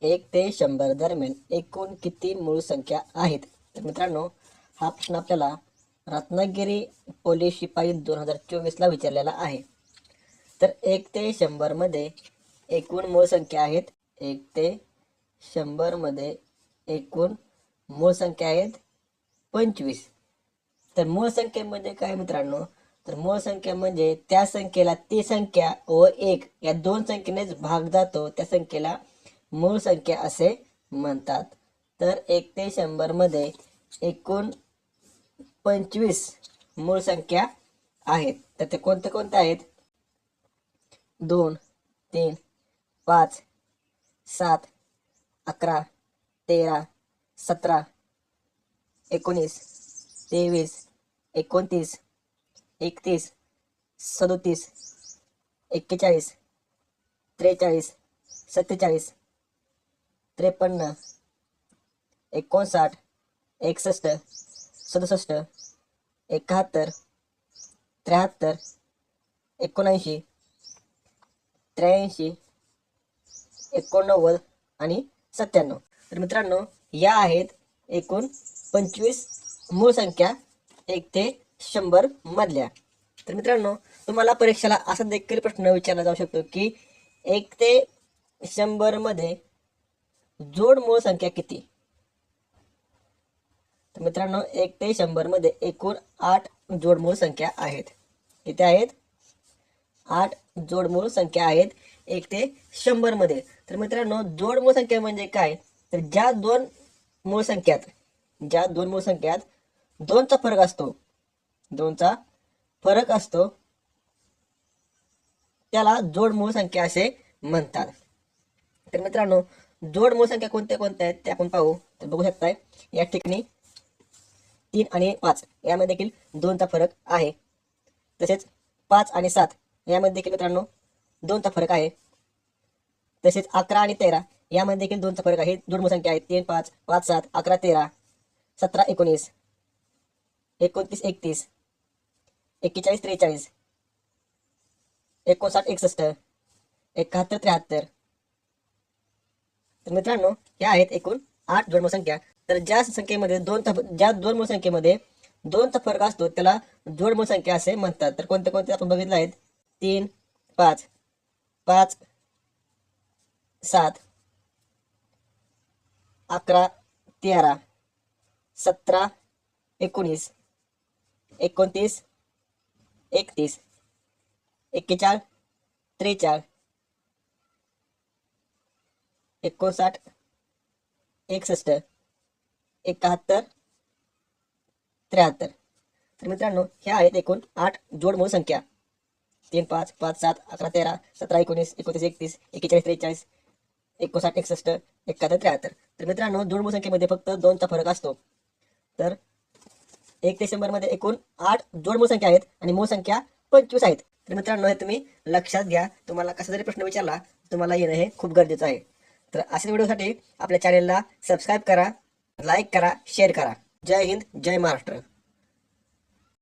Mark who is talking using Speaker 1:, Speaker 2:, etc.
Speaker 1: 1 ते 100 दरम्यान एकूण किती मूळ संख्या आहेत? तर मित्रांनो, हा प्रश्न आपल्याला रत्नागिरी पोलीस शिपाई 2024ला विचारलेला आहे. तर 1 ते 100 मध्ये एकूण मूळ संख्या आहेत. 1 ते 100 मध्ये एकूण मूळ संख्या आहेत 25. तर मूळ संख्येमध्ये काय मित्रांनो, तर मूळ संख्या म्हणजे त्या संख्येला ती संख्या व 1 या दोन संख्येनेच भाग जातो त्या संख्येला मूळ संख्या असे म्हणतात. तर 1 ते 100 मध्ये एकूण 25 मूळ संख्या आहेत. तर ते कोणते कोणते आहेत? 2, 3, 5, 7, 11, 13, 17, 19, 23, 29, 31, 37, 41, 43, 47, 53, 59, 61, 67, 71, 73, 79, 83, 89 आणि 97. तर मित्रांनो, या आहेत एकूण 25 मूळ संख्या 1 ते 100 मधल्या. तर मित्रांनो, तुम्हाला परीक्षेला असा देखील प्रश्न विचारला जाऊ शकतो की 1 ते 100 मध्ये जोड मूळ संख्या किती? तर मित्रांनो, 1 ते 100 मध्ये एकूण 8 जोड मूळ संख्या आहेत. किती आहेत? 8 जोड मूळ संख्या आहेत 1 ते 100 मध्ये. तर मित्रांनो, जोड मूळ संख्या म्हणजे काय? तर ज्या दोन मूळ संख्यात 2चा फरक असतो, 2चा फरक असतो त्याला जोड मूळ संख्या असे म्हणतात. तर मित्रांनो, जोड मूळ संख्या कोणत्या कोणत्या आहेत ते आपण पाहू. तर बघू शकताय या ठिकाणी 3 आणि 5 यामध्ये देखील 2चा फरक आहे. तसेच 5 आणि 7 यामध्ये देखील मित्रांनो 2चा फरक आहे. तसेच 11 आणि 13 यामध्ये देखील 2चा फरक आहे. जोड मूळ संख्या आहेत 3, 5, 5, 7, 11, 13, 17, 19, 29, 31, 41, 43, 59, 61, 71, 73. तर मित्रांनो, या आहेत एकूण 8 जोड मूळ संख्या. तर ज्या दोन मूळ संख्येमध्ये 2चा फरक असतो त्याला जोड मूळ संख्या असे म्हणतात. तर कोणते कोणते आपण बघितले आहेत? 3, 5, 5, 7, 11, 13, 17, 19, 29, 31, 41, 43, 59, 61, 71, 73. तर मित्रांनो, ह्या आहेत एकूण 8 जोड मूळ संख्या. 3, 5, 5, 7, 11, 13, 17, 19, 29, 31, 41, 43, 59, 61, 71, 73. तर मित्रांनो, जोड मूळ संख्येमध्ये फक्त 2चा फरक असतो. तर 1 ते 100 मध्ये एकूण 8 जोड मूळ संख्या आहेत आणि मूळ संख्या 25 आहेत. तर मित्रांनो, हे तुम्ही लक्षात घ्या. तुम्हाला कसा जरी प्रश्न विचारला तुम्हाला येणं हे खूप गरजेचं आहे. तर अशाच व्हिडिओसाठी आपल्या चॅनेलला सबस्क्राईब करा, लाईक करा, शेअर करा. जय हिंद, जय महाराष्ट्र.